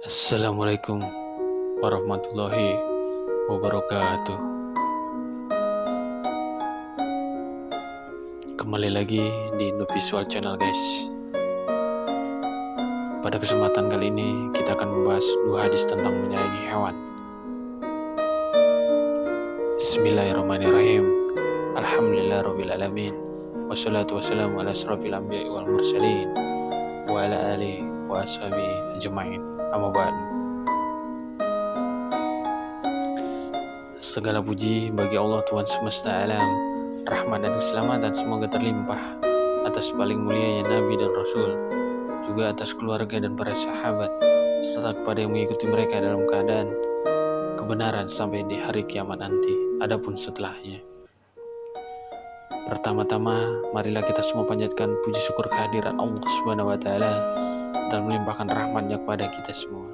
Assalamualaikum warahmatullahi wabarakatuh. Kembali lagi di Indo Visual Channel, guys. Pada kesempatan kali ini kita akan membahas dua hadis tentang menyayangi hewan. Bismillahirrahmanirrahim. Alhamdulillahirabbil alamin. Wassalatu wassalamu ala asyrofil anbiya'i wal mursalin wa ala alihi wa ashabihi ajma'in. Amma ba'du. Segala puji bagi Allah Tuhan semesta alam, rahmat dan keselamatan semoga terlimpah atas paling mulianya Nabi dan Rasul, juga atas keluarga dan para sahabat, serta kepada yang mengikuti mereka dalam keadaan kebenaran sampai di hari kiamat nanti, adapun setelahnya. Pertama-tama, marilah kita semua panjatkan puji syukur kehadiran Allah Subhanahu wa Ta'ala dan melimpahkan rahmatnya kepada kita semua.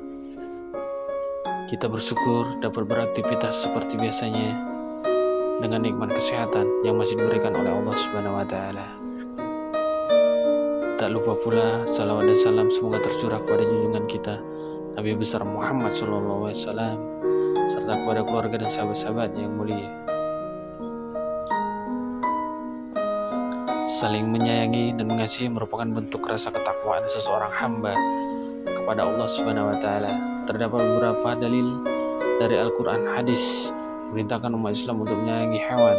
Kita bersyukur dapat beraktivitas seperti biasanya dengan nikmat kesehatan yang masih diberikan oleh Allah Subhanahu wa Ta'ala. Tak lupa pula salawat dan salam semoga tercurah kepada junjungan kita Nabi besar Muhammad SAW serta kepada keluarga dan sahabat-sahabat yang mulia. Saling menyayangi dan mengasihi merupakan bentuk rasa ketakwaan seseorang hamba kepada Allah Subhanahu wa Ta'ala. Terdapat beberapa dalil dari Al-Quran, hadis memerintahkan umat Islam untuk menyayangi hewan.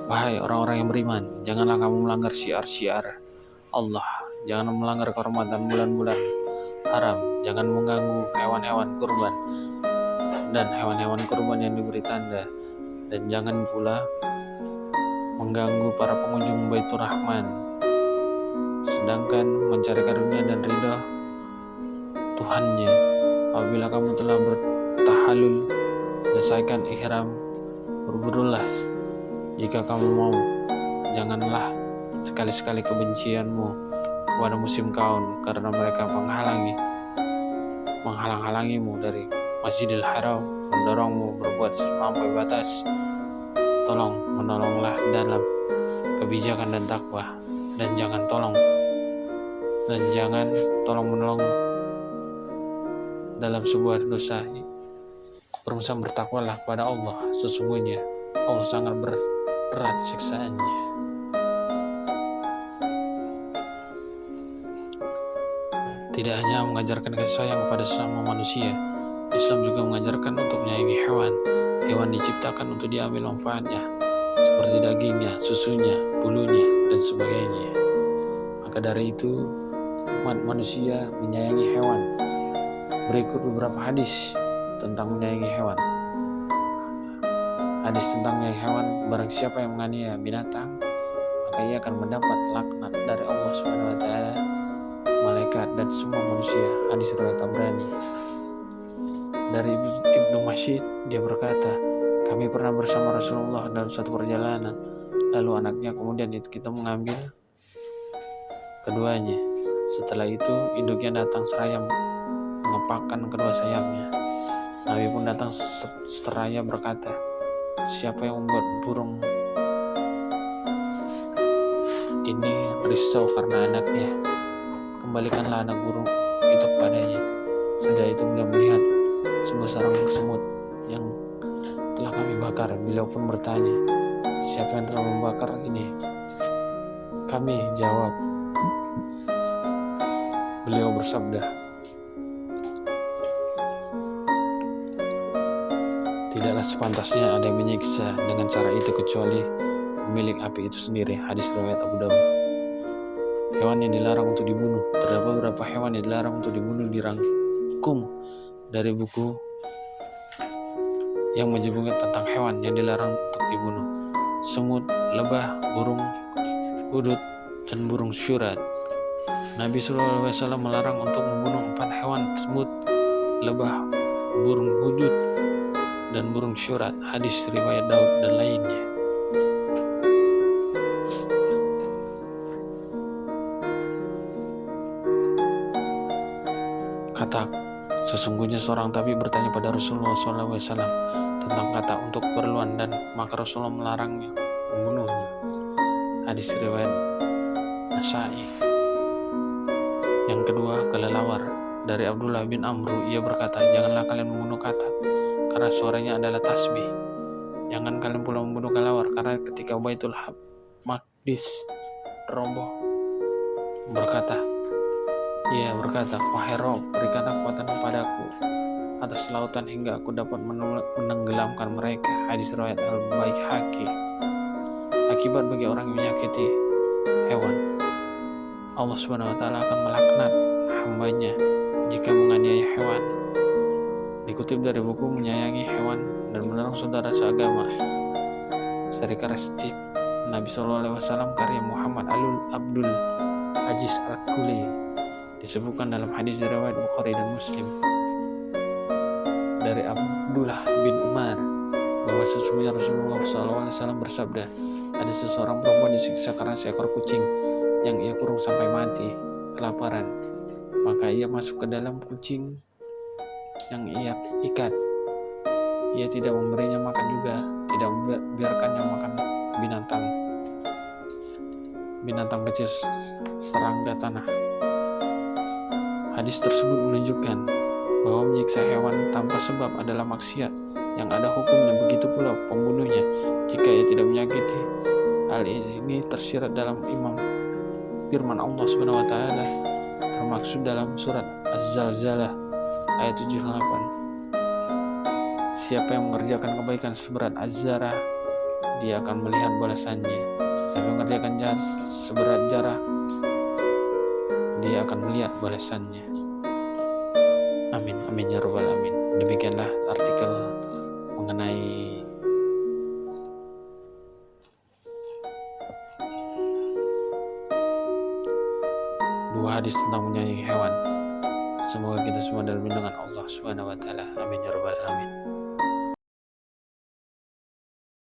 Wahai orang-orang yang beriman, janganlah kamu melanggar syiar-syiar Allah, jangan melanggar kehormatan bulan-bulan haram, jangan mengganggu hewan-hewan kurban dan hewan-hewan kurban yang diberi tanda, dan jangan pula mengganggu para pengunjung Baitur Rahman, sedangkan mencari karunia dan ridha Tuhannya. Apabila kamu telah bertahalul, selesaikan ihram, berburulah jika kamu mau. Janganlah sekali-sekali kebencianmu kepada musim kaun, karena mereka menghalang-halangimu dari Masjidil Haram, mendorongmu berbuat melampaui batas. Menolonglah dalam kebijakan dan takwa, dan jangan tolong menolong dalam sebuah dosa. Bertakwalah kepada Allah, sesungguhnya Allah sangat berat siksaannya. Tidak hanya mengajarkan kasih sayang kepada sesama manusia, Islam juga mengajarkan untuk menyayangi hewan. Hewan diciptakan untuk diambil manfaatnya, seperti dagingnya, susunya, bulunya, dan sebagainya. Maka dari itu, umat manusia menyayangi hewan. Berikut beberapa hadis tentang menyayangi hewan. Hadis tentang menyayangi hewan: barang siapa yang menganiaya binatang, maka ia akan mendapat laknat dari Allah Subhanahu wa Ta'ala, malaikat, dan semua manusia. Hadis riwayat Tabrani. Dari Ibnu Mas'ud, dia berkata, kami pernah bersama Rasulullah dalam satu perjalanan, lalu anaknya, kemudian kita mengambil keduanya. Setelah itu induknya datang seraya mengepakkan kedua sayapnya. Nabi pun datang seraya berkata, siapa yang membuat burung ini risau karena anaknya, kembalikanlah anak burung itu kepadanya. Sudah itu beliau melihat sebuah sarang semut yang telah kami bakar. Beliau pun bertanya, siapa yang telah membakar ini? Kami jawab. Beliau bersabda, tidaklah sepantasnya ada yang menyiksa dengan cara itu kecuali pemilik api itu sendiri. Hadis riwayat Abu Dawud. Hewan yang dilarang untuk dibunuh. Terdapat beberapa hewan yang dilarang untuk dibunuh dirangkum dari buku yang menyebutkan tentang hewan yang dilarang untuk dibunuh: semut, lebah, burung hudud, dan burung syurat. Nabi SAW melarang untuk membunuh 4 hewan: semut, lebah, burung hudud, dan burung syurat. Hadis riwayat Daud dan lainnya. Kata, sesungguhnya seorang tabib bertanya pada Rasulullah SAW tentang kata untuk keperluan, dan maka Rasulullah melarangnya membunuhnya. Hadis riwayat Nasa'i. Yang kedua, kelelawar. Dari Abdullah bin Amru, ia berkata, janganlah kalian membunuh katak, karena suaranya adalah tasbih. Jangan kalian pula membunuh kelelawar, karena ketika Baitul Maqdis roboh, ia berkata, wahai Rob, berikan kekuatan kepadaku atas lautan hingga aku dapat menenggelamkan mereka. Hadis riwayat Al-Baihaqi. Akibat bagi orang yang menyakiti hewan, Allah Subhanahu wa taala akan melaknat hambanya jika menganiaya hewan. Dikutip dari buku Menyayangi Hewan dan Menolong Saudara Seagama, seri karakteristik Nabi SAW karya Muhammad Abdul Aziz Al-Kuli, disebutkan dalam hadis riwayat Bukhari dan Muslim dari Abdullah bin Umar bahwa sesungguhnya Rasulullah SAW bersabda, ada seseorang perempuan disiksa karena seekor kucing yang ia kurung sampai mati kelaparan. Maka ia masuk ke dalam kucing yang ia ikat. Ia tidak memberinya makan juga, tidak membiarkannya makan binatang kecil serangga tanah. Hadis tersebut menunjukkan bahwa menyiksa hewan tanpa sebab adalah maksiat yang ada hukumnya, begitu pula pembunuhnya jika ia tidak menyakiti. Hal ini tersirat dalam firman Allah Subhanahu wa taala, termaksud dalam surat Az-Zalzalah ayat 78. Siapa yang mengerjakan kebaikan seberat Az-Zarah, dia akan melihat balasannya. Siapa yang mengerjakan jahat seberat zarah, dia akan melihat balasannya. Amin, amin ya rabbal alamin. Demikianlah artikel mengenai dua hadis tentang menyayangi hewan. Semoga kita semua dalam lindungan Allah Subhanahu wa taala. Amin ya rabbal alamin.